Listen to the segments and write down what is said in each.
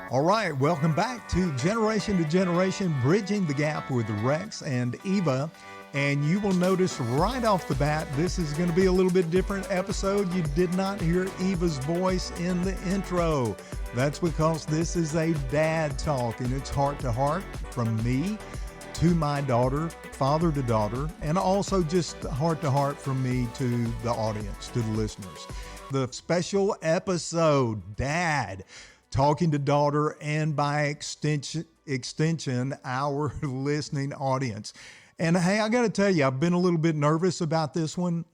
All right, welcome back to Generation, Bridging the Gap with Rex and Eva. And you will notice right off the bat, this is going to be a little bit different episode. You did not hear Eva's voice in the intro. That's because this is a dad talk, and it's heart to heart from me to my daughter, father to daughter, and also just heart to heart from me to the audience, to the listeners. The special episode, Dad talking to daughter, and by extension, our listening audience. And hey, I got to tell you, I've been a little bit nervous about this one.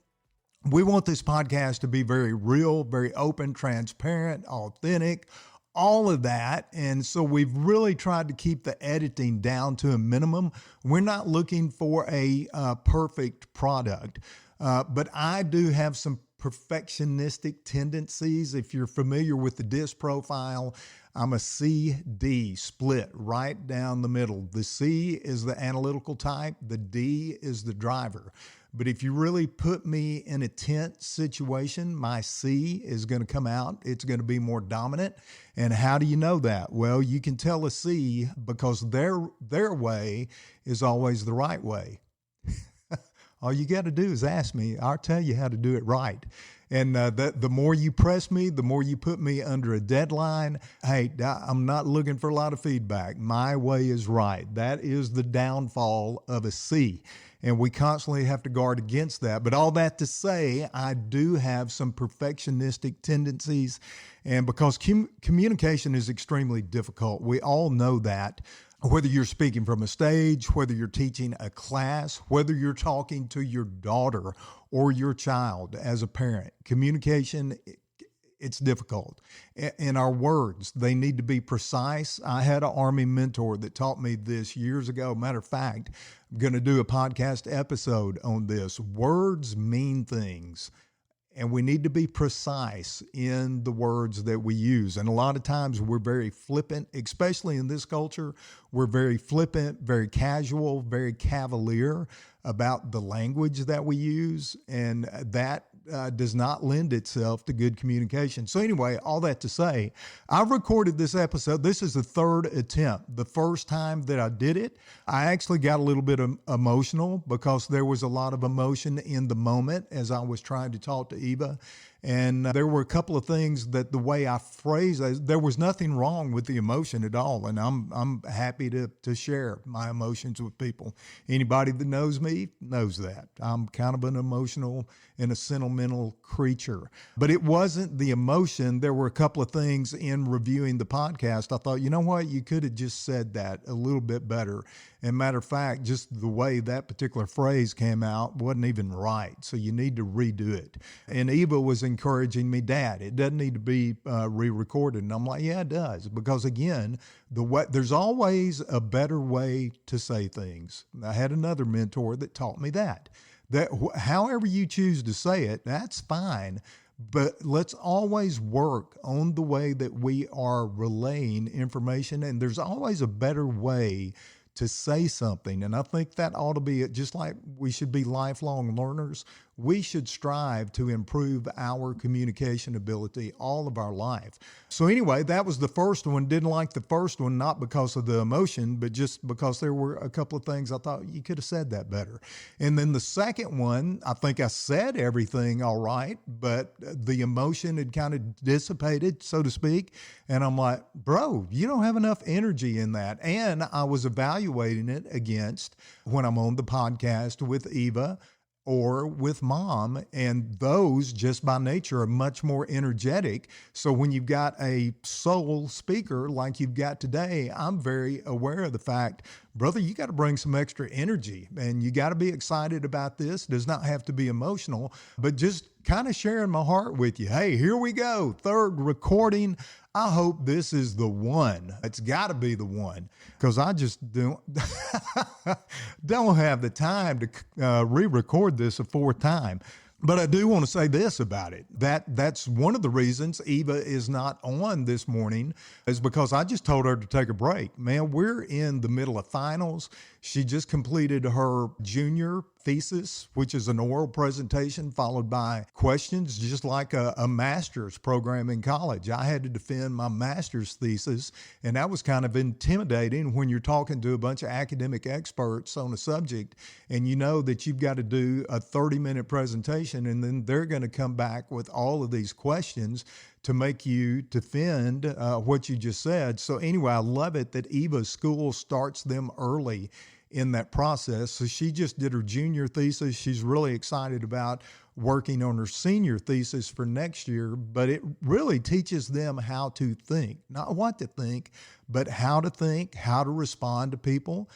We want this podcast to be very real, very open, transparent, authentic, all of that. And so we've really tried to keep the editing down to a minimum. We're not looking for a perfect product, but I do have some perfectionistic tendencies. If you're familiar with the DISC profile, I'm a C-D split right down the middle. The C is the analytical type, the D is the driver. But if you really put me in a tense situation, my C is going to come out. It's going to be more dominant. And how do you know that? Well, you can tell a C because their way is always the right way. All you got to do is ask me. I'll tell you how to do it right. And the more you press me, the more you put me under a deadline. Hey, I'm not looking for a lot of feedback. My way is right. That is the downfall of a C. And we constantly have to guard against that. But all that to say, I do have some perfectionistic tendencies. And because communication is extremely difficult, we all know that. Whether you're speaking from a stage, whether you're teaching a class, whether you're talking to your daughter or your child as a parent, communication, it's difficult. And our words, they need to be precise. I had an Army mentor that taught me this years ago. Matter of fact, I'm going to do a podcast episode on this. Words mean things. And we need to be precise in the words that we use. And a lot of times we're very flippant, especially in this culture. We're very flippant, very casual, very cavalier about the language that we use. And that does not lend itself to good communication. So anyway, all that to say, I've recorded this episode. This is the third attempt. The first time that I did it, I actually got a little bit emotional because there was a lot of emotion in the moment as I was trying to talk to Eva. And there were a couple of things that the way I phrased it, there was nothing wrong with the emotion at all. And I'm happy to share my emotions with people. Anybody that knows me knows that. I'm kind of an emotional and a sentimental creature. But it wasn't the emotion. There were a couple of things in reviewing the podcast. I thought, you know what? You could have just said that a little bit better. And matter of fact, just the way that particular phrase came out wasn't even right. So you need to redo it. And Eva was encouraging me, Dad, it doesn't need to be re-recorded. And I'm like, yeah, it does. Because again, there's always a better way to say things. I had another mentor that taught me that however you choose to say it, that's fine. But let's always work on the way that we are relaying information. And there's always a better way to say something. And I think that ought to be it. Just like we should be lifelong learners, we should strive to improve our communication ability all of our life. So anyway, that was the first one. Didn't like the first one, not because of the emotion, but just because there were a couple of things I thought you could have said that better. And then the second one, I think I said everything all right, but the emotion had kind of dissipated, so to speak. And I'm like, bro, you don't have enough energy in that. And I was evaluating it against when I'm on the podcast with Eva or with Mom, and those just by nature are much more energetic. So when you've got a soul speaker like you've got today, I'm very aware of the fact, brother, you got to bring some extra energy and you got to be excited about this. It does not have to be emotional, but just kind of sharing my heart with you. Hey, here we go. Third recording. I hope this is the one. It's got to be the one because I just don't have the time to re-record this a fourth time. But I do want to say this about it. That's one of the reasons Eva is not on this morning is because I just told her to take a break. Man, we're in the middle of finals. She just completed her junior thesis, which is an oral presentation followed by questions, just like a master's program in college. I had to defend my master's thesis, and that was kind of intimidating when you're talking to a bunch of academic experts on a subject, and you know that you've got to do a 30-minute presentation, and then they're going to come back with all of these questions to make you defend what you just said. So anyway, I love it that Eva's school starts them early in that process. So she just did her junior thesis. She's really excited about working on her senior thesis for next year, but it really teaches them how to think, not what to think, but how to think, how to respond to people,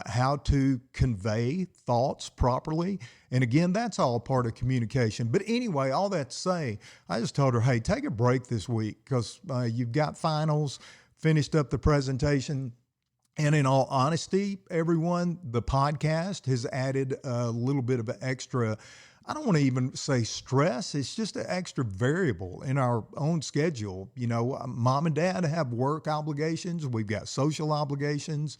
how to convey thoughts properly. And again, that's all part of communication. But anyway, all that to say, I just told her, hey, take a break this week because you've got finals, finished up the presentation. And in all honesty, everyone, the podcast has added a little bit of an extra, I don't want to even say stress. It's just an extra variable in our own schedule. You know, mom and dad have work obligations. We've got social obligations.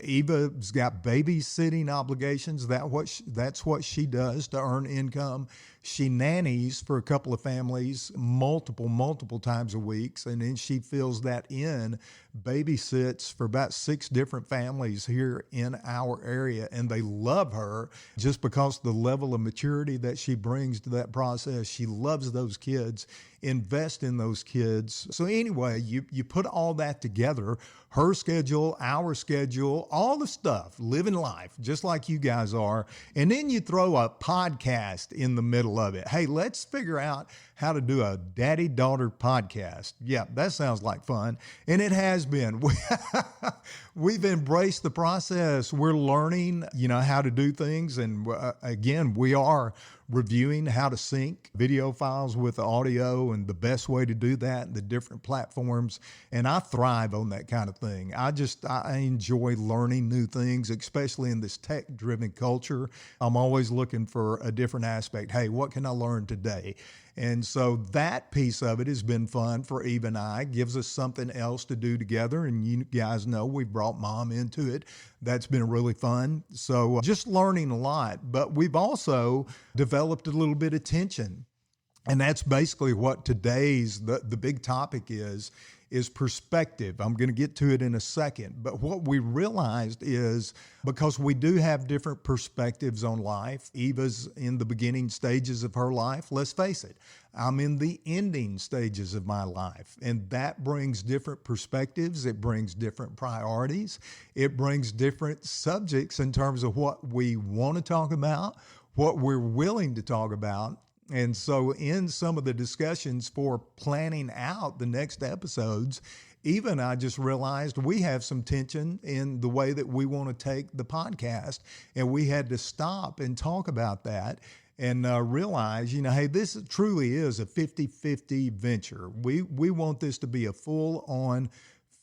Eva's got babysitting obligations. That's what she does to earn income. She nannies for a couple of families multiple times a week. And then she fills that in, babysits for about 6 different families here in our area. And they love her just because the level of maturity that she brings to that process. She loves those kids, invest in those kids. So anyway, you put all that together, her schedule, our schedule, all the stuff, living life, just like you guys are. And then you throw a podcast in the middle of it. Hey, let's figure out how to do a daddy-daughter podcast. Yeah, that sounds like fun. And it has been. We've embraced the process. We're learning, how to do things. And again, we are reviewing how to sync video files with audio and the best way to do that, the different platforms. And I thrive on that kind of thing. I enjoy learning new things, especially in this tech-driven culture. I'm always looking for a different aspect. Hey, what can I learn today? And so that piece of it has been fun for Eva and I, gives us something else to do together. And you guys know we brought mom into it. That's been really fun. So just learning a lot, but we've also developed a little bit of tension. And that's basically what today's, the big topic is perspective. I'm going to get to it in a second. But what we realized is because we do have different perspectives on life, Eva's in the beginning stages of her life. Let's face it, I'm in the ending stages of my life. And that brings different perspectives. It brings different priorities. It brings different subjects in terms of what we want to talk about, what we're willing to talk about. And so in some of the discussions for planning out the next episodes, Eva and I just realized we have some tension in the way that we want to take the podcast. And we had to stop and talk about that and realize, hey, this truly is a 50-50 venture. We want this to be a full-on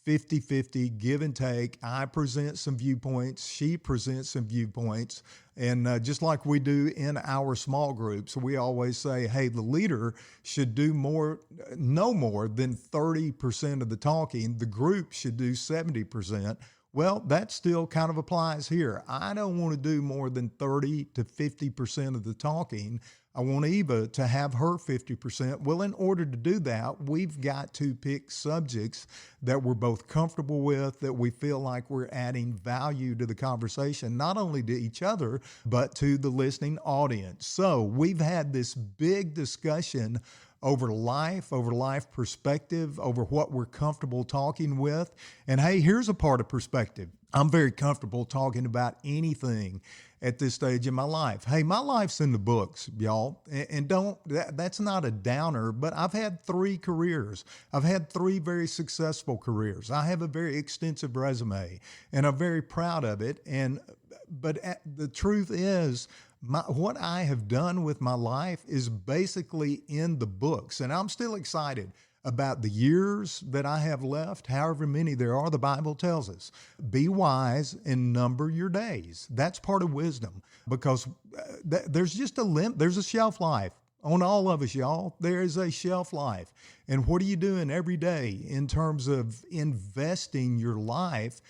50-50 give and take. I present some viewpoints. She presents some viewpoints. And just like we do in our small groups, we always say, hey, the leader should do no more than 30% of the talking. The group should do 70%. Well, that still kind of applies here. I don't want to do more than 30 to 50% of the talking. I want Eva to have her 50%. Well, in order to do that, we've got to pick subjects that we're both comfortable with, that we feel like we're adding value to the conversation, not only to each other, but to the listening audience. So we've had this big discussion over life perspective, over what we're comfortable talking with. And hey, here's a part of perspective. I'm very comfortable talking about anything at this stage in my life. Hey, my life's in the books, y'all. And that's not a downer, but I've had 3 careers. I've had 3 very successful careers. I have a very extensive resume and I'm very proud of it. But the truth is, what I have done with my life is basically in the books. And I'm still excited about the years that I have left, however many there are. The Bible tells us, be wise and number your days. That's part of wisdom, because there's just there's a shelf life on all of us, y'all. There is a shelf life. And what are you doing every day in terms of investing your life?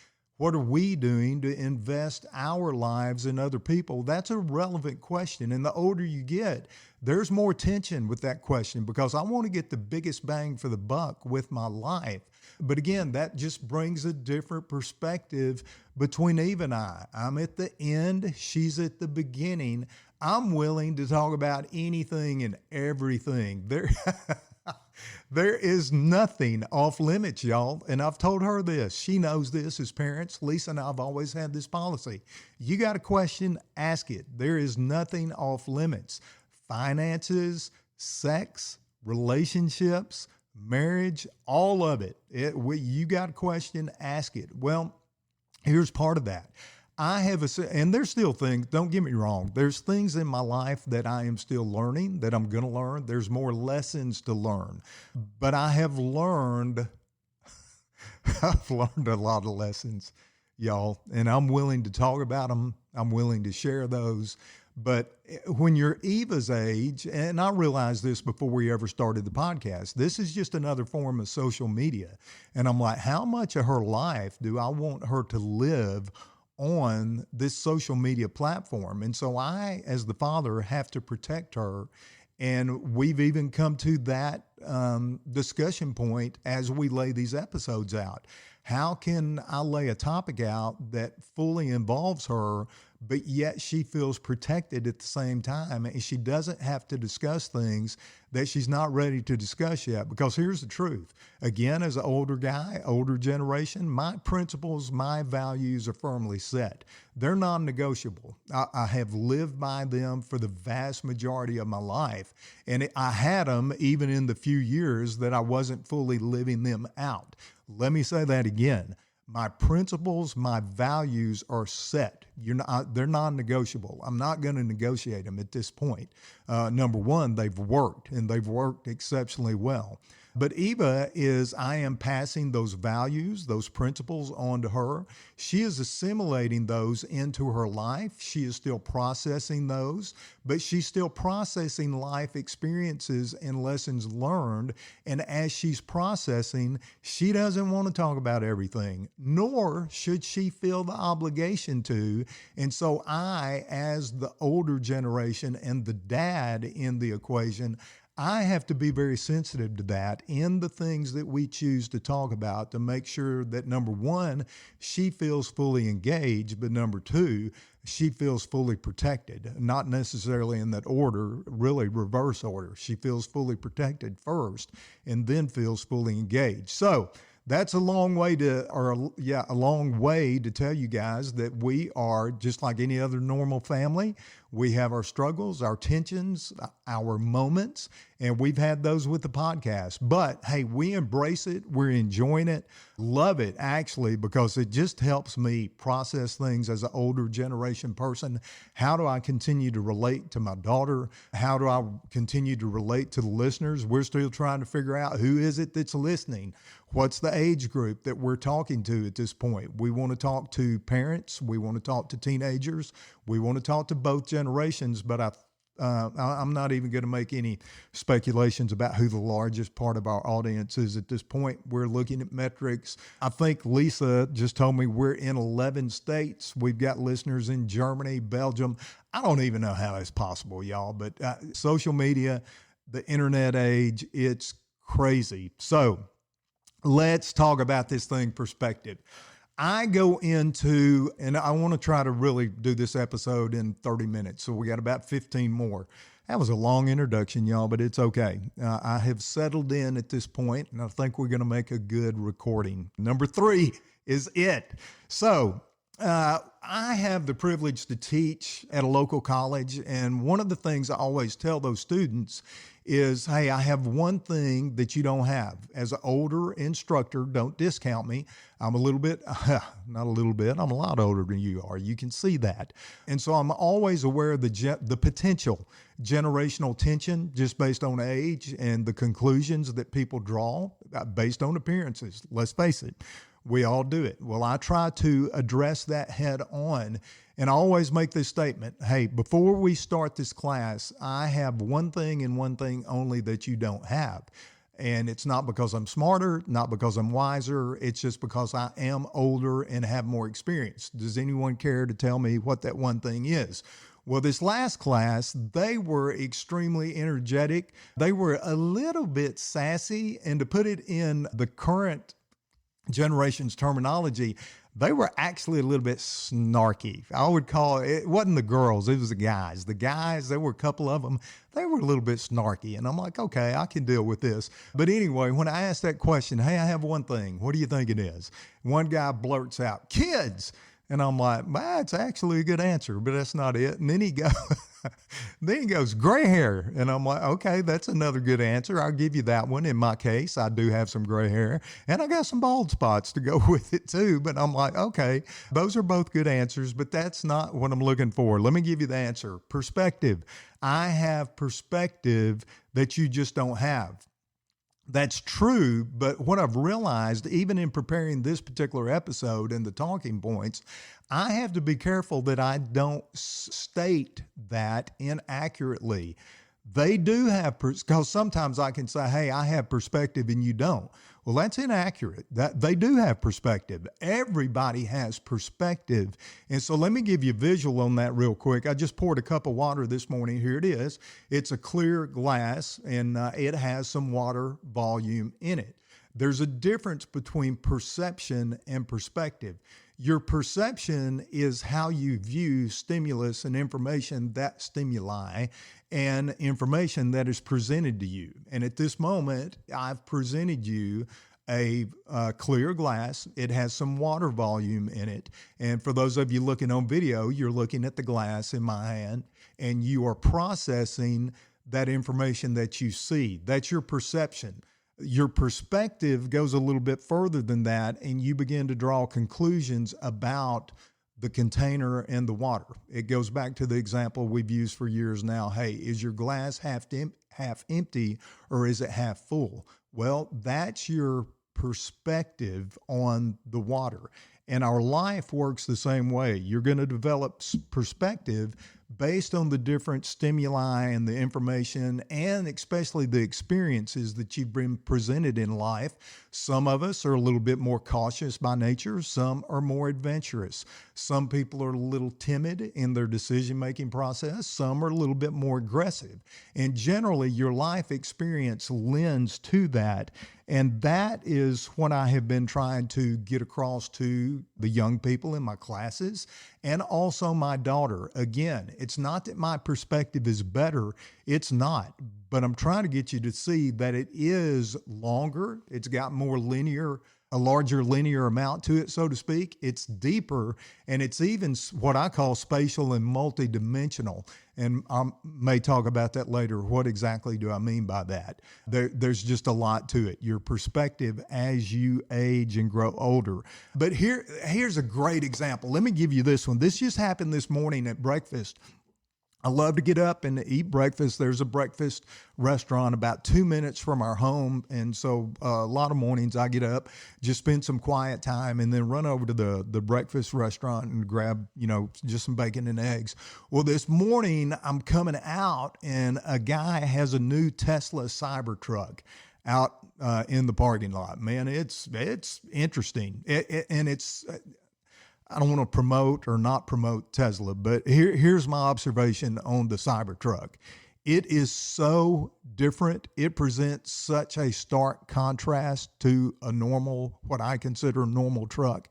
What are we doing to invest our lives in other people? That's a relevant question. And the older you get, there's more tension with that question because I want to get the biggest bang for the buck with my life. But again, that just brings a different perspective between Eva and I. I'm at the end, she's at the beginning. I'm willing to talk about anything and everything. There is nothing off limits, y'all. And I've told her this. She knows this as parents. Lisa and I have always had this policy. You got a question, ask it. There is nothing off limits. Finances, sex, relationships, marriage, all of it. You got a question, ask it. Well, here's part of that. And there's still things, don't get me wrong, there's things in my life that I am still learning, that I'm going to learn. There's more lessons to learn. But I have learned, I've learned a lot of lessons, y'all, and I'm willing to talk about them. I'm willing to share those. But when you're Eva's age, and I realized this before we ever started the podcast, this is just another form of social media. And I'm like, how much of her life do I want her to live on this social media platform? And so I, as the father, have to protect her. And we've even come to that discussion point as we lay these episodes out. How can I lay a topic out that fully involves her, but yet she feels protected at the same time, and she doesn't have to discuss things that she's not ready to discuss yet? Because here's the truth. Again, as an older guy, older generation, my principles, my values are firmly set. They're non-negotiable. I have lived by them for the vast majority of my life, and I had them even in the few years that I wasn't fully living them out. Let me say that again. My principles, my values are set. They're non-negotiable. I'm not going to negotiate them at this point. Number one, they've worked, and they've worked exceptionally well. But I am passing those values, those principles on to her. She is assimilating those into her life. She is still processing those, but she's still processing life experiences and lessons learned. And as she's processing, she doesn't want to talk about everything, nor should she feel the obligation to. And so I, as the older generation and the dad in the equation, I have to be very sensitive to that in the things that we choose to talk about to make sure that, number one, she feels fully engaged, but number two, she feels fully protected, not necessarily in that order, really reverse order. She feels fully protected first and then feels fully engaged. So that's a long way to tell you guys that we are just like any other normal family. We have our struggles, our tensions, our moments, and we've had those with the podcast. But hey, we embrace it. We're enjoying it, love it actually, because it just helps me process things as an older generation person. How do I continue to relate to my daughter? How do I continue to relate to the listeners? We're still trying to figure out who is it that's listening. What's the age group that we're talking to at this point? We want to talk to parents. We want to talk to teenagers. We want to talk to both generations, but I'm not even going to make any speculations about who the largest part of our audience is at this point. We're looking at metrics. I think Lisa just told me we're in 11 states. We've got listeners in Germany, Belgium. I don't even know how that's possible, y'all, but social media, the internet age, it's crazy. So let's talk about this thing perspective. I go into, and I want to try to really do this episode in 30 minutes. So we got about 15 more. That was a long introduction, y'all, but it's okay. I have settled in at this point, and I think we're going to make a good recording. Number 3 is it. So I have the privilege to teach at a local college, and one of the things I always tell those students is, hey, I have one thing that you don't have. As an older instructor, don't discount me. I'm a little bit, not a little bit, I'm a lot older than you are. You can see that. And so I'm always aware of the potential generational tension just based on age and the conclusions that people draw based on appearances. Let's face it. We all do it. Well, I try to address that head on, and I always make this statement. Hey, before we start this class, I have one thing and one thing only that you don't have. And it's not because I'm smarter, not because I'm wiser. It's just because I am older and have more experience. Does anyone care to tell me what that one thing is? Well, this last class, they were extremely energetic. They were a little bit sassy. And to put it in the current generation's terminology, they were actually a little bit snarky. I would call it wasn't the girls, it was the guys. The guys, there were a couple of them, they were a little bit snarky. And I'm like, okay, I can deal with this. But anyway, when I asked that question, hey, I have one thing. What do you think it is? One guy blurts out, kids. And I'm like, well, it's actually a good answer, but that's not it. And then he goes, gray hair. And I'm like, okay, that's another good answer. I'll give you that one. In my case, I do have some gray hair and I got some bald spots to go with it too. But I'm like, okay, those are both good answers, but that's not what I'm looking for. Let me give you the answer. Perspective. I have perspective that you just don't have. That's true, but what I've realized, even in preparing this particular episode and the talking points, I have to be careful that I don't state that inaccurately. They do have, because sometimes I can say, hey, I have perspective and you don't. Well, that's inaccurate. That they do have perspective. Everybody has perspective. And so let me give you a visual on that real quick. I just poured a cup of water this morning. Here it is. It's a clear glass and it has some water volume in it. There's a difference between perception and perspective. Your perception is how you view stimulus and information, that stimuli, and information that is presented to you. And at this moment, I've presented you a clear glass. It has some water volume in it. And for those of you looking on video, you're looking at the glass in my hand and you are processing that information that you see. That's your perception. Your perspective goes a little bit further than that, and you begin to draw conclusions about the container and the water. It goes back to the example we've used for years now. Hey, is your glass half empty or is it half full? Well, that's your perspective on the water. And our life works the same way. You're going to develop perspective based on the different stimuli and the information and especially the experiences that you've been presented in life. Some of us are a little bit more cautious by nature. Some are more adventurous. Some people are a little timid in their decision-making process. Some are a little bit more aggressive. And generally, your life experience lends to that. And that is what I have been trying to get across to the young people in my classes and also my daughter. Again, it's not that my perspective is better. It's not. But I'm trying to get you to see that it is longer. It's got more linear, a larger linear amount to it, so to speak. It's deeper, and it's even what I call spatial and multidimensional. And I may talk about that later. What exactly do I mean by that? There's just a lot to it. Your perspective as you age and grow older. But here's a great example. Let me give you this one. This just happened this morning at breakfast. I love to get up and eat breakfast. There's a breakfast restaurant about 2 minutes from our home. And so a lot of mornings I get up, just spend some quiet time and then run over to the breakfast restaurant and grab, just some bacon and eggs. Well, this morning I'm coming out and a guy has a new Tesla Cybertruck out in the parking lot. Man, it's interesting. And it's... I don't want to promote or not promote Tesla, but here's my observation on the Cybertruck. It is so different. It presents such a stark contrast to what I consider a normal truck.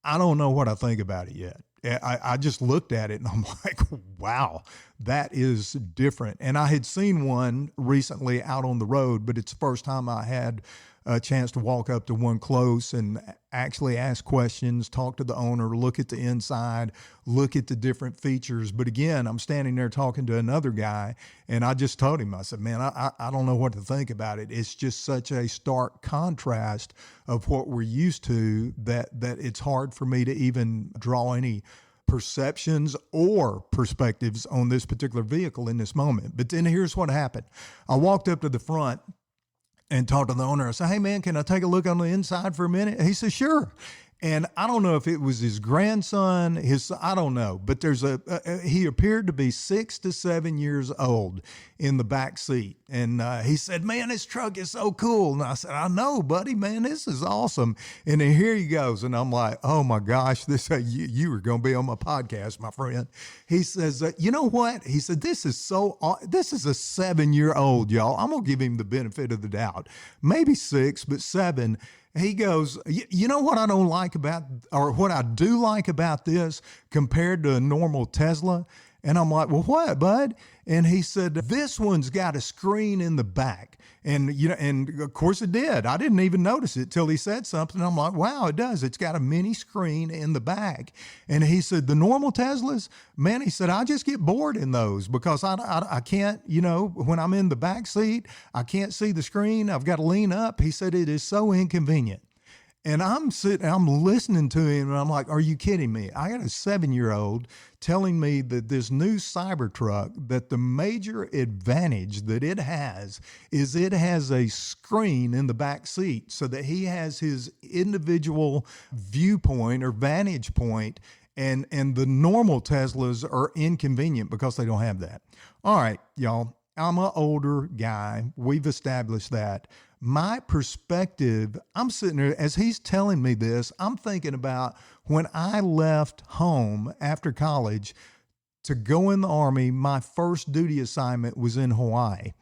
I don't know what I think about it yet. I just looked at it and I'm like, wow, that is different. And I had seen one recently out on the road, but it's the first time I had a chance to walk up to one close and actually ask questions, talk to the owner, look at the inside, look at the different features. But again, I'm standing there talking to another guy and I just told him, I said, man, I don't know what to think about it. It's just such a stark contrast of what we're used to that it's hard for me to even draw any perceptions or perspectives on this particular vehicle in this moment. But then here's what happened. I walked up to the front and talked to the owner. I said, hey man, can I take a look on the inside for a minute? He said, sure. And I don't know if it was his grandson, I don't know, but he appeared to be 6 to 7 years old in the back seat. And he said, man, this truck is so cool. And I said, I know, buddy, man, this is awesome. And then here he goes. And I'm like, oh my gosh, you were going to be on my podcast, my friend. He says, you know what? He said, this is a 7-year-old, y'all. I'm going to give him the benefit of the doubt. Maybe 6, but 7. He goes, you know what I don't like about, or what I do like about this compared to a normal Tesla? And I'm like, well, what, bud? And he said, this one's got a screen in the back. And, and of course it did. I didn't even notice it till he said something. I'm like, wow, it does. It's got a mini screen in the back. And he said, the normal Teslas, man, he said, I just get bored in those because I can't, when I'm in the back seat, I can't see the screen. I've got to lean up. He said, it is so inconvenient. And I'm listening to him, and I'm like, are you kidding me? I got a 7-year-old telling me that this new Cybertruck, that the major advantage that it has is it has a screen in the back seat so that he has his individual viewpoint or vantage point, and the normal Teslas are inconvenient because they don't have that. All right, y'all, I'm an older guy. We've established that. My perspective, I'm sitting there, as he's telling me this, I'm thinking about when I left home after college to go in the Army. My first duty assignment was in Hawaii.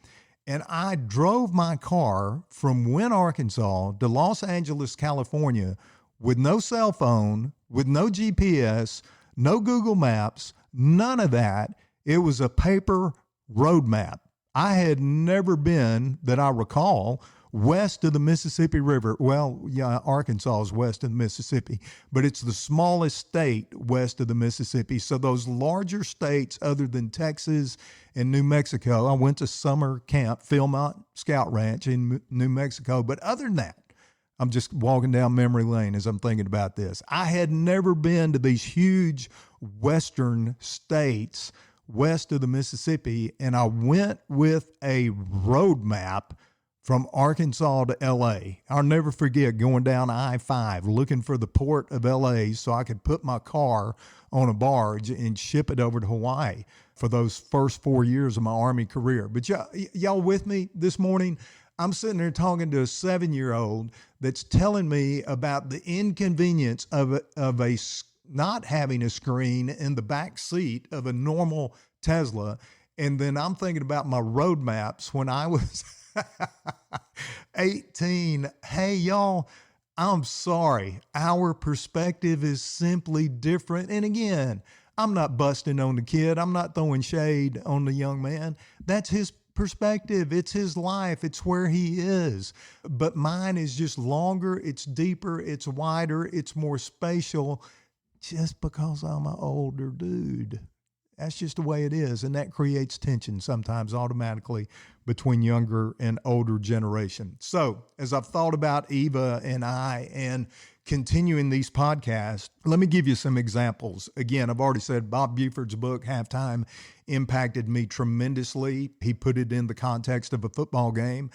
And I drove my car from Wynne, Arkansas to Los Angeles, California with no cell phone, with no GPS, no Google Maps, none of that. It was a paper road map. I had never been, that I recall, west of the Mississippi River. Well, yeah, Arkansas is west of the Mississippi, but it's the smallest state west of the Mississippi. So those larger states other than Texas and New Mexico, I went to summer camp, Philmont Scout Ranch in New Mexico. But other than that, I'm just walking down memory lane as I'm thinking about this. I had never been to these huge western states west of the Mississippi, and I went with a road map from Arkansas to L.A. I'll never forget going down I-5 looking for the port of L.A. so I could put my car on a barge and ship it over to Hawaii for those first 4 years of my Army career. But y'all with me this morning? I'm sitting there talking to a 7-year-old that's telling me about the inconvenience of not having a screen in the back seat of a normal Tesla. And then I'm thinking about my road maps when I was 18. Hey, y'all, I'm sorry. Our perspective is simply different. And again, I'm not busting on the kid. I'm not throwing shade on the young man. That's his perspective. It's his life. It's where he is. But mine is just longer. It's deeper. It's wider. It's more spatial just because I'm an older dude. That's just the way it is. And that creates tension sometimes automatically between younger and older generation. So as I've thought about Eva and I and continuing these podcasts, let me give you some examples. Again, I've already said Bob Buford's book, Halftime, impacted me tremendously. He put it in the context of a football game.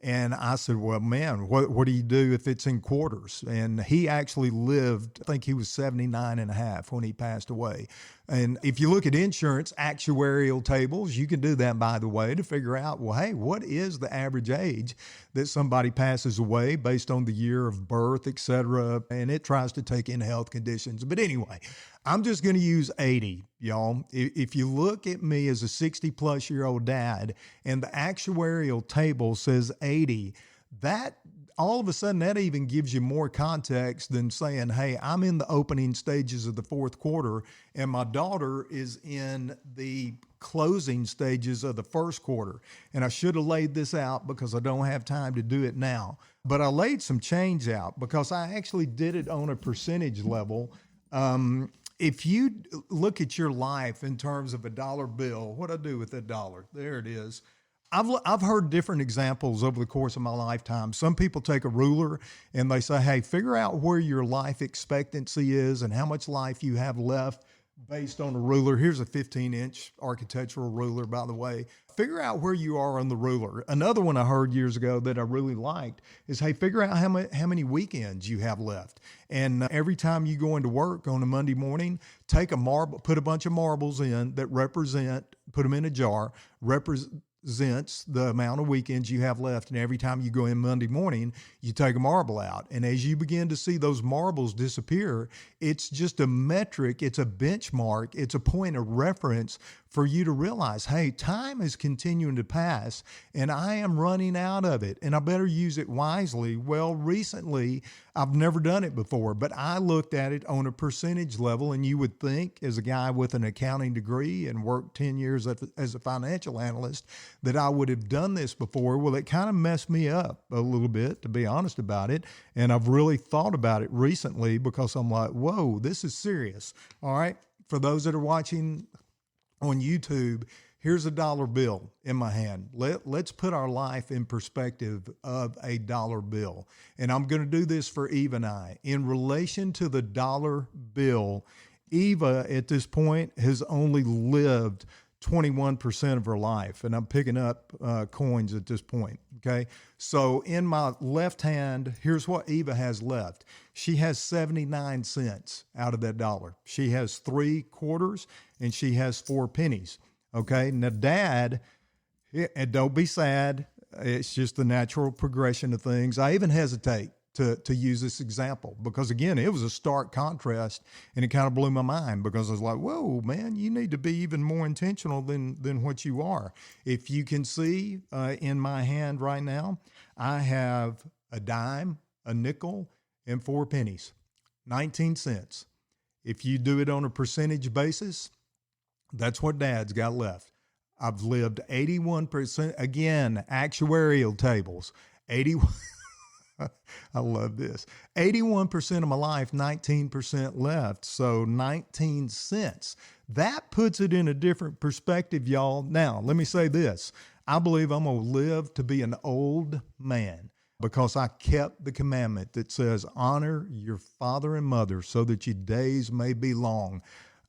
And I said, well, man, what do you do if it's in quarters? And he actually lived, I think he was 79 and a half when he passed away. And if you look at insurance actuarial tables, you can do that, by the way, to figure out, well, hey, what is the average age that somebody passes away based on the year of birth, et cetera? And it tries to take in health conditions. But anyway, I'm just going to use 80, y'all. If you look at me as a 60-plus-year-old dad and the actuarial table says 80, that all of a sudden that even gives you more context than saying, hey, I'm in the opening stages of the fourth quarter and my daughter is in the closing stages of the first quarter. And I should have laid this out because I don't have time to do it now. But I laid some change out because I actually did it on a percentage level. If you look at your life in terms of a dollar bill, what I do with a dollar, there it is. I've heard different examples over the course of my lifetime. Some people take a ruler and they say, hey, figure out where your life expectancy is and how much life you have left based on a ruler. Here's a 15-inch architectural ruler, by the way. Figure out where you are on the ruler. Another one I heard years ago that I really liked is, hey, figure out how many weekends you have left. And every time you go into work on a Monday morning, take a marble, put a bunch of marbles in that put them in a jar, represents the amount of weekends you have left. And every time you go in Monday morning, you take a marble out. And as you begin to see those marbles disappear, it's just a metric, it's a benchmark, it's a point of reference for you to realize, hey, time is continuing to pass and I am running out of it and I better use it wisely. Well, recently, I've never done it before, but I looked at it on a percentage level, and you would think, as a guy with an accounting degree and worked 10 years as a financial analyst, that I would have done this before. Well, it kind of messed me up a little bit, to be honest about it. And I've really thought about it recently because I'm like, whoa, this is serious. All right. For those that are watching on YouTube, here's a dollar bill in my hand. Let's put our life in perspective of a dollar bill. And I'm going to do this for Eva and I. In relation to the dollar bill, Eva at this point has only lived 21% of her life. And I'm picking up coins at this point. Okay. So in my left hand, here's what Eva has left. She has 79 cents out of that dollar. She has 3 quarters and she has 4 pennies. Okay. Now, Dad, and don't be sad. It's just the natural progression of things. I even hesitate to use this example because, again, it was a stark contrast and it kind of blew my mind because I was like, whoa, man, you need to be even more intentional than what you are. If you can see in my hand right now, I have a dime, a nickel, and 4 pennies, 19 cents. If you do it on a percentage basis, that's what Dad's got left. I've lived 81%, again, actuarial tables, 81. I love this. 81% of my life, 19% left. So 19 cents. That puts it in a different perspective, y'all. Now, let me say this. I believe I'm going to live to be an old man because I kept the commandment that says, honor your father and mother so that your days may be long.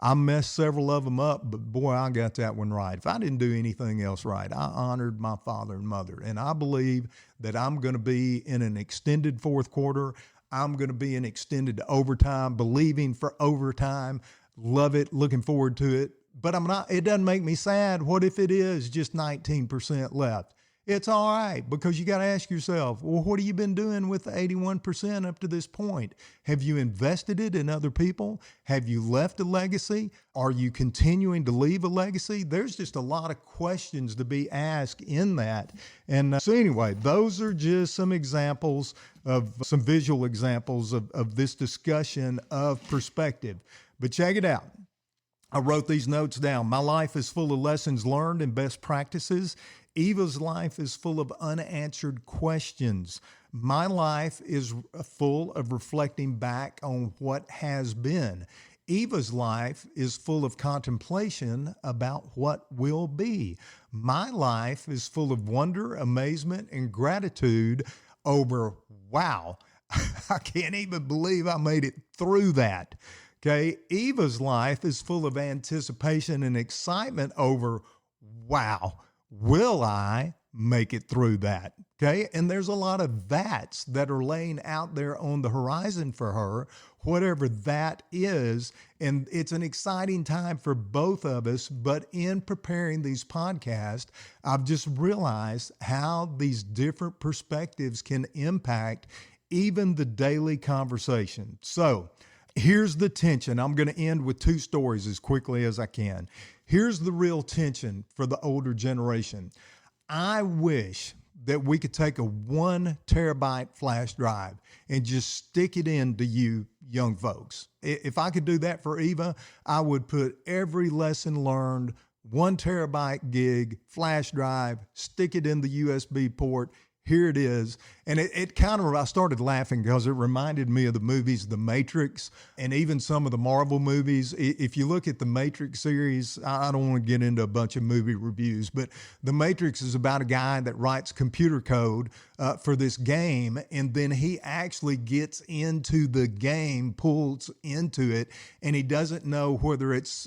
I messed several of them up, but boy, I got that one right. If I didn't do anything else right, I honored my father and mother. And I believe that I'm going to be in an extended fourth quarter. I'm going to be in extended overtime, believing for overtime. Love it, looking forward to it. But I'm not, it doesn't make me sad. What if it is just 19% left? It's all right, because you got to ask yourself, well, what have you been doing with the 81% up to this point? Have you invested it in other people? Have you left a legacy? Are you continuing to leave a legacy? There's just a lot of questions to be asked in that. And so anyway, those are just some examples of some visual examples of this discussion of perspective. But check it out. I wrote these notes down. My life is full of lessons learned and best practices. Eva's life is full of unanswered questions. My life is full of reflecting back on what has been. Eva's life is full of contemplation about what will be. My life is full of wonder, amazement, and gratitude over, wow, I can't even believe I made it through that. Okay, Eva's life is full of anticipation and excitement over, wow, will I make it through that? Okay, and there's a lot of that's that are laying out there on the horizon for her, whatever that is. And it's an exciting time for both of us. But in preparing these podcasts, I've just realized how these different perspectives can impact even the daily conversation. So here's the tension. I'm going to end with 2 stories as quickly as I can. Here's the real tension for the older generation. I wish that we could take a 1 terabyte flash drive and just stick it into you young folks. If I could do that for Eva, I would put every lesson learned, 1 terabyte gig, flash drive, stick it in the USB port. Here it is. And it kind of, I started laughing because it reminded me of the movies The Matrix and even some of the Marvel movies. If you look at the Matrix series, I don't want to get into a bunch of movie reviews, but The Matrix is about a guy that writes computer code for this game, and then he actually gets into the game, pulls into it, and he doesn't know whether it's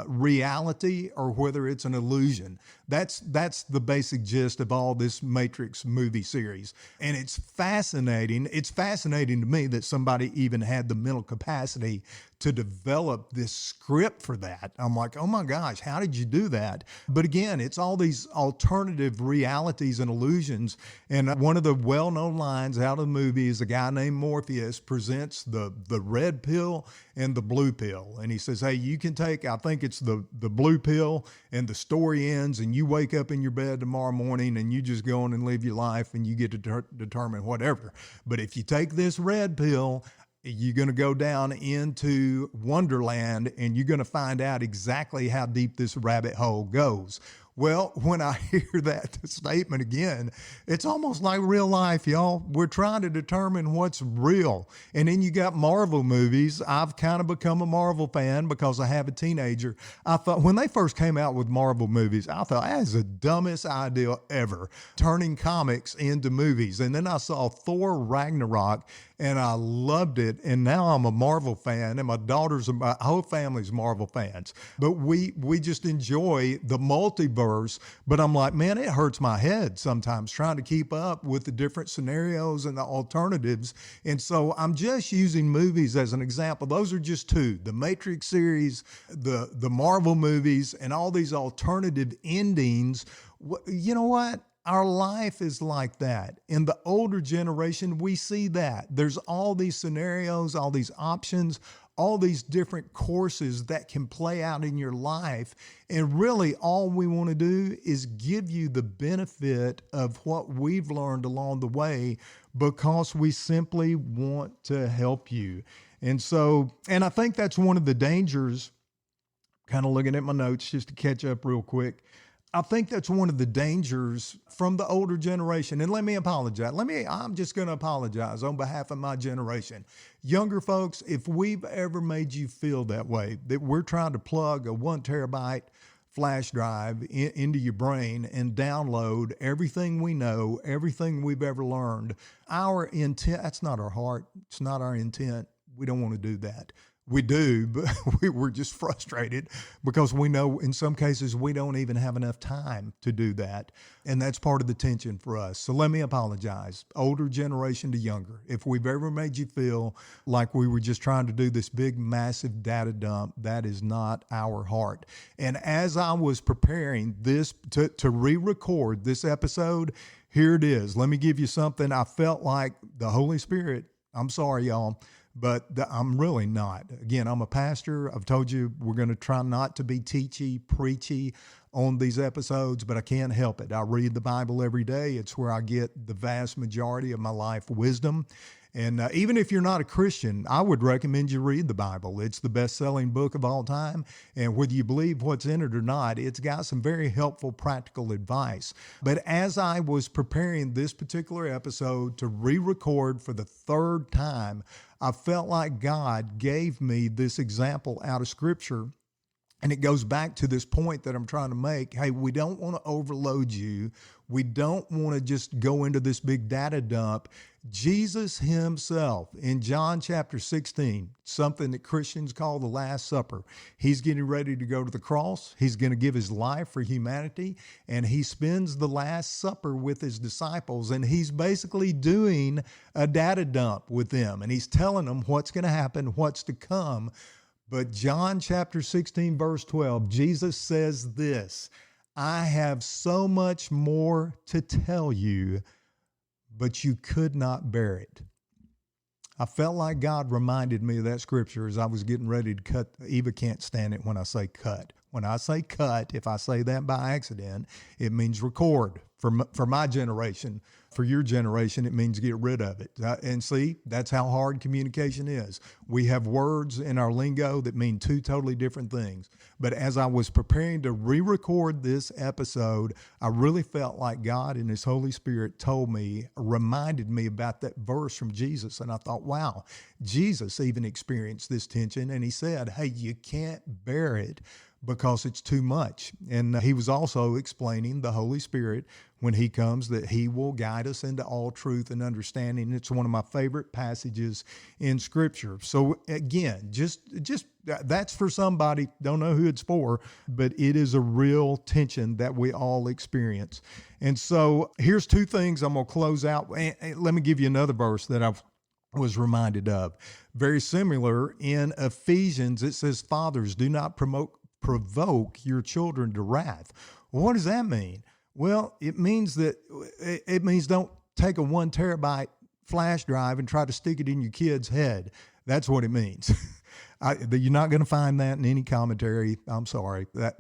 reality or whether it's an illusion. That's the basic gist of all this Matrix movie series. And it's fascinating. It's fascinating to me that somebody even had the mental capacity to develop this script for that. I'm like, oh my gosh, how did you do that? But again, it's all these alternative realities and illusions. And one of the well-known lines out of the movie is a guy named Morpheus presents the red pill and the blue pill. And he says, hey, you can take, I think it's the blue pill, and the story ends and you wake up in your bed tomorrow morning and you just go on and live your life and you get to determine whatever. But if you take this red pill, you're going to go down into Wonderland and you're going to find out exactly how deep this rabbit hole goes. Well, when I hear that statement again, it's almost like real life, y'all. We're trying to determine what's real. And then you got Marvel movies. I've kind of become a Marvel fan because I have a teenager. I thought when they first came out with Marvel movies, I thought that is the dumbest idea ever, turning comics into movies. And then I saw Thor Ragnarok and I loved it. And now I'm a Marvel fan, and my whole family's Marvel fans. But we just enjoy the multiverse. But I'm like, man, it hurts my head sometimes trying to keep up with the different scenarios and the alternatives. And so I'm just using movies as an example. Those are just two: the Matrix series, the Marvel movies, and all these alternative endings. You know what? Our life is like that. In the older generation, we see that. There's all these scenarios, all these options, all these different courses that can play out in your life. And really, all we want to do is give you the benefit of what we've learned along the way, because we simply want to help you. And I think that's one of the dangers, kind of looking at my notes just to catch up real quick. I think that's one of the dangers from the older generation. And let me apologize. I'm just going to apologize on behalf of my generation. Younger folks, if we've ever made you feel that way, that we're trying to plug a 1 terabyte flash drive into your brain and download everything we know, everything we've ever learned, our intent, that's not our heart. It's not our intent. We don't want to do that. We do, but we're just frustrated because we know in some cases we don't even have enough time to do that. And that's part of the tension for us. So let me apologize, older generation to younger. If we've ever made you feel like we were just trying to do this big, massive data dump, that is not our heart. And as I was preparing this to re-record this episode, here it is. Let me give you something. I felt like the Holy Spirit, I'm sorry, y'all, but I'm really not. Again, I'm a pastor. I've told you we're going to try not to be teachy, preachy on these episodes, but I can't help it. I read the Bible every day. It's where I get the vast majority of my life wisdom. And even if you're not a Christian, I would recommend you read the Bible. It's the best-selling book of all time. And whether you believe what's in it or not, it's got some very helpful, practical advice. But as I was preparing this particular episode to re-record for the third time, I felt like God gave me this example out of Scripture. And it goes back to this point that I'm trying to make. Hey, we don't want to overload you. We don't want to just go into this big data dump. Jesus himself in John chapter 16, something that Christians call the Last Supper. He's getting ready to go to the cross. He's going to give his life for humanity. And he spends the Last Supper with his disciples. And he's basically doing a data dump with them. And he's telling them what's going to happen, what's to come. But John chapter 16, verse 12, Jesus says this: I have so much more to tell you, but you could not bear it. I felt like God reminded me of that scripture as I was getting ready to cut. Eva can't stand it when I say cut. When I say cut, if I say that by accident, it means record. For my generation. For your generation, it means get rid of it. And see, that's how hard communication is. We have words in our lingo that mean two totally different things. But as I was preparing to re-record this episode, I really felt like God and His Holy Spirit reminded me about that verse from Jesus. And I thought, wow, Jesus even experienced this tension. And He said, hey, you can't bear it because it's too much. And He was also explaining the Holy Spirit when He comes, that He will guide us into all truth and understanding. It's one of my favorite passages in Scripture. So again, just that's for somebody, don't know who it's for, but it is a real tension that we all experience. And so here's two things I'm going to close out. And let me give you another verse that I was reminded of. Very similar in Ephesians, it says, fathers, do not provoke your children to wrath. Well, what does that mean? Well, it means don't take a 1 terabyte flash drive and try to stick it in your kid's head. That's what it means. You're not going to find that in any commentary. I'm sorry, that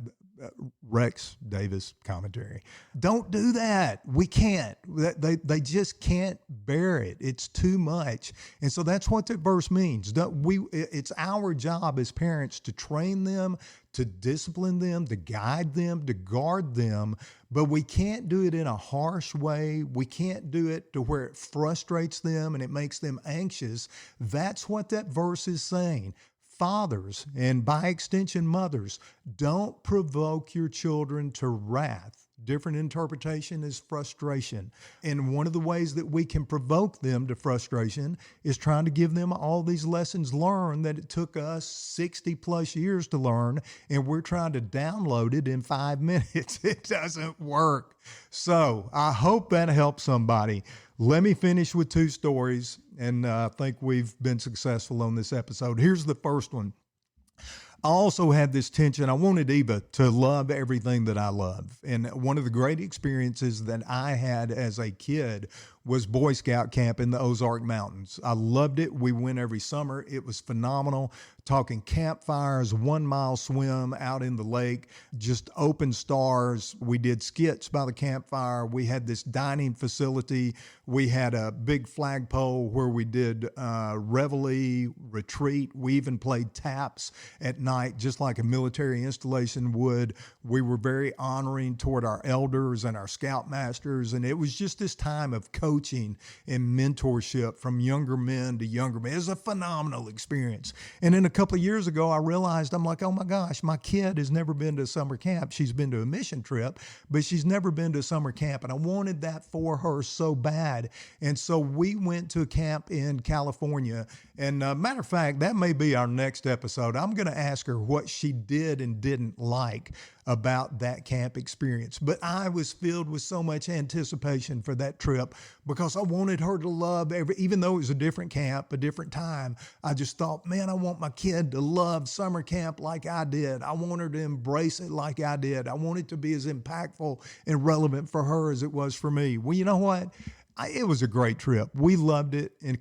Rex Davis commentary. Don't do that. We can't. They just can't bear it. It's too much. And so that's what that verse means. It's our job as parents to train them, to discipline them, to guide them, to guard them, but we can't do it in a harsh way. We can't do it to where it frustrates them and it makes them anxious. That's what that verse is saying. Fathers, and by extension mothers, don't provoke your children to wrath. Different interpretation is frustration. And one of the ways that we can provoke them to frustration is trying to give them all these lessons learned that it took us 60 plus years to learn, and we're trying to download it in 5 minutes. It doesn't work. So I hope that helps somebody. Let me finish with two stories, and I think we've been successful on this episode. Here's the first one. I also had this tension. I wanted Eva to love everything that I love. And one of the great experiences that I had as a kid was Boy Scout camp in the Ozark Mountains. I loved it. We went every summer. It was phenomenal. Talking campfires, 1 mile swim out in the lake, just open stars. We did skits by the campfire. We had this dining facility. We had a big flagpole where we did reveille, retreat. We even played taps at night, just like a military installation would. We were very honoring toward our elders and our scoutmasters. And it was just this time of coaching and mentorship from younger men to younger men. It was a phenomenal experience. And then a couple of years ago, I realized, I'm like, oh my gosh, my kid has never been to a summer camp. She's been to a mission trip, but she's never been to a summer camp. And I wanted that for her so bad. And so we went to a camp in California. And matter of fact, that may be our next episode. I'm going to ask her what she did and didn't like about that camp experience. But I was filled with so much anticipation for that trip because I wanted her to love even though it was a different camp, a different time. I just thought, man, I want my kid to love summer camp like I did. I want her to embrace it like I did. I want it to be as impactful and relevant for her as it was for me. Well, you know what? It was a great trip. We loved it. And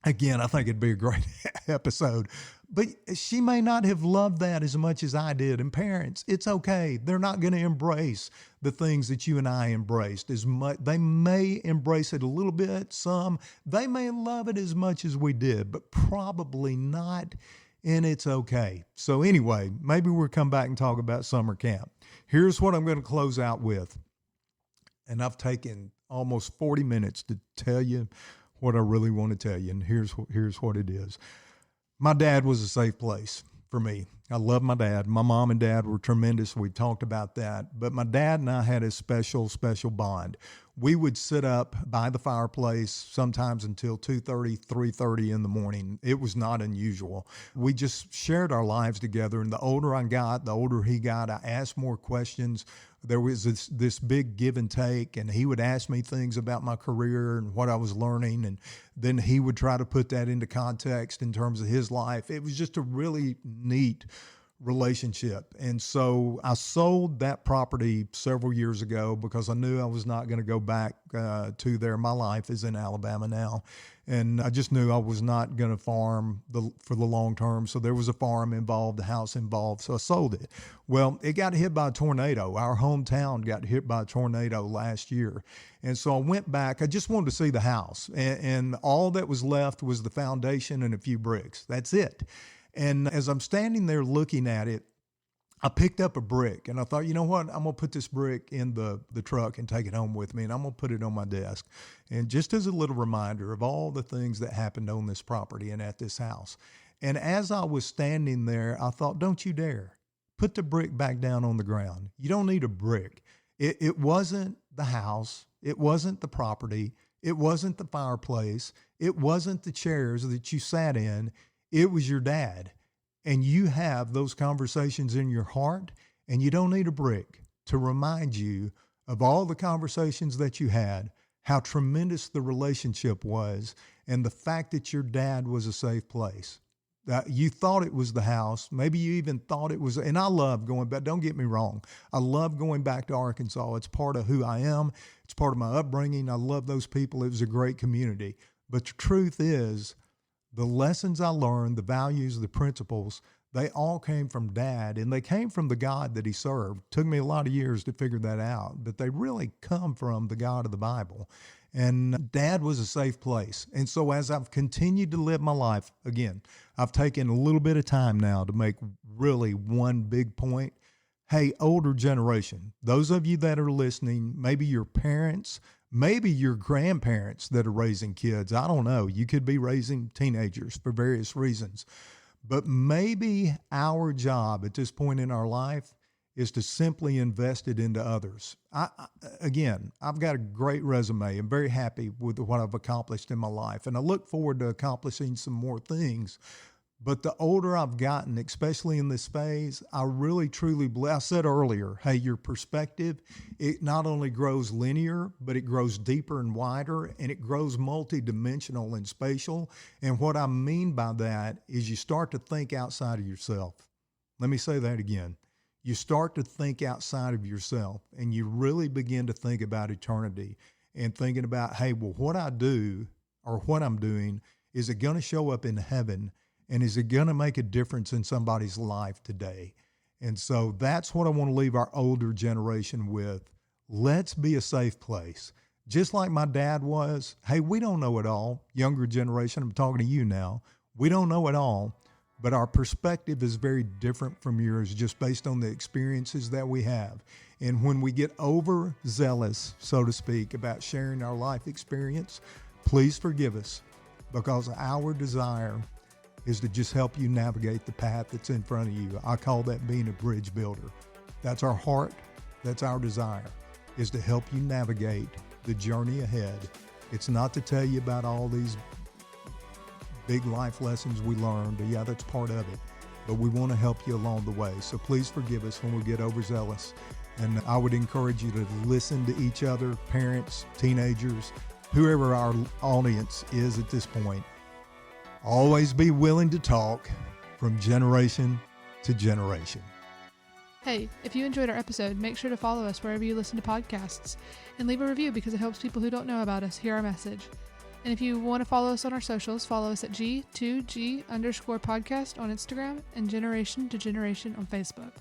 again, I think it'd be a great episode. But she may not have loved that as much as I did. And parents, it's okay. They're not going to embrace the things that you and I embraced as much. They may embrace it a little bit, some. They may love it as much as we did, but probably not. And it's okay. So anyway, maybe we'll come back and talk about summer camp. Here's what I'm going to close out with. And I've taken almost 40 minutes to tell you what I really want to tell you. And here's what it is. My dad was a safe place for me. I love my dad. My mom and dad were tremendous. We talked about that. But my dad and I had a special, special bond. We would sit up by the fireplace sometimes until 2:30, 3:30 in the morning. It was not unusual. We just shared our lives together. And the older I got, the older he got, I asked more questions. There was this big give and take, and he would ask me things about my career and what I was learning, and then he would try to put that into context in terms of his life. It was just a really neat relationship. And so I sold that property several years ago because I knew I was not going to go back to there. My life is in Alabama now. And I just knew I was not going to farm for the long term. So there was a farm involved, a house involved. So I sold it. Well, it got hit by a tornado. Our hometown got hit by a tornado last year. And so I went back. I just wanted to see the house. And all that was left was the foundation and a few bricks. That's it. And as I'm standing there looking at it, I picked up a brick and I thought, you know what? I'm going to put this brick in the truck and take it home with me, and I'm going to put it on my desk. And just as a little reminder of all the things that happened on this property and at this house. And as I was standing there, I thought, don't you dare put the brick back down on the ground. You don't need a brick. It wasn't the house. It wasn't the property. It wasn't the fireplace. It wasn't the chairs that you sat in. It was your dad. And you have those conversations in your heart, and you don't need a brick to remind you of all the conversations that you had, how tremendous the relationship was, and the fact that your dad was a safe place. That you thought it was the house. Maybe you even thought it was, and I love going back. Don't get me wrong. I love going back to Arkansas. It's part of who I am. It's part of my upbringing. I love those people. It was a great community. But the truth is, the lessons I learned, the values, the principles, they all came from Dad, and they came from the God that he served. It took me a lot of years to figure that out, but they really come from the God of the Bible. And Dad was a safe place. And so as I've continued to live my life, again, I've taken a little bit of time now to make really one big point. Hey, older generation, those of you that are listening, maybe your parents, maybe your grandparents that are raising kids. I don't know. You could be raising teenagers for various reasons. But maybe our job at this point in our life is to simply invest it into others. I've got a great resume. I'm very happy with what I've accomplished in my life, and I look forward to accomplishing some more things. But the older I've gotten, especially in this phase, I really truly believe, I said earlier, hey, your perspective, it not only grows linear, but it grows deeper and wider, and it grows multidimensional and spatial. And what I mean by that is you start to think outside of yourself. Let me say that again. You start to think outside of yourself, and you really begin to think about eternity and thinking about, hey, well, what I do or what I'm doing, is it going to show up in heaven? And is it going to make a difference in somebody's life today? And so that's what I want to leave our older generation with. Let's be a safe place. Just like my dad was. Hey, we don't know it all. Younger generation, I'm talking to you now. We don't know it all, but our perspective is very different from yours just based on the experiences that we have. And when we get overzealous, so to speak, about sharing our life experience, please forgive us, because our desire is to just help you navigate the path that's in front of you. I call that being a bridge builder. That's our heart. That's our desire, is to help you navigate the journey ahead. It's not to tell you about all these big life lessons we learned. Yeah, that's part of it. But we want to help you along the way. So please forgive us when we get overzealous. And I would encourage you to listen to each other, parents, teenagers, whoever our audience is at this point. Always be willing to talk from generation to generation. Hey, if you enjoyed our episode, make sure to follow us wherever you listen to podcasts and leave a review, because it helps people who don't know about us hear our message. And if you want to follow us on our socials, follow us at G2G_podcast on Instagram and Generation to Generation on Facebook.